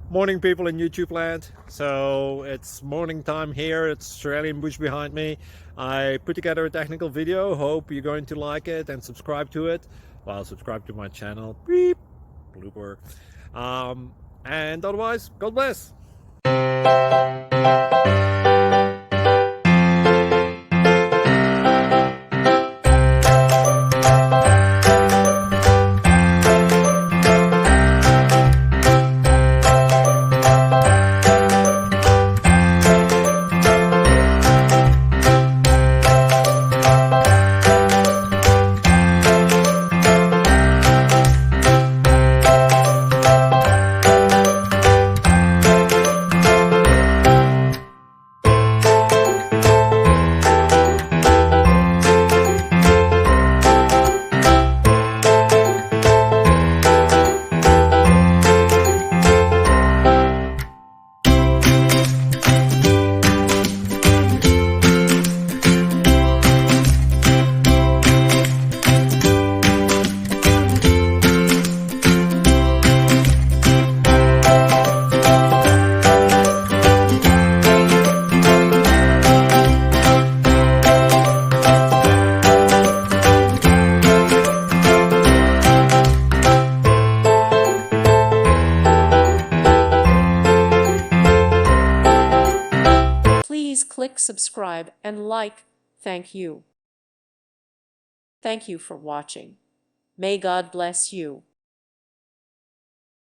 Morning, people in YouTube land. So it's morning time here. It's Australian bush behind me. I put together a technical video. Hope you're going to like it and subscribe to it. Well, subscribe to my channel. Beep, blooper. And otherwise, God bless. Please click subscribe and like. Thank you. Thank you for watching. May God bless you.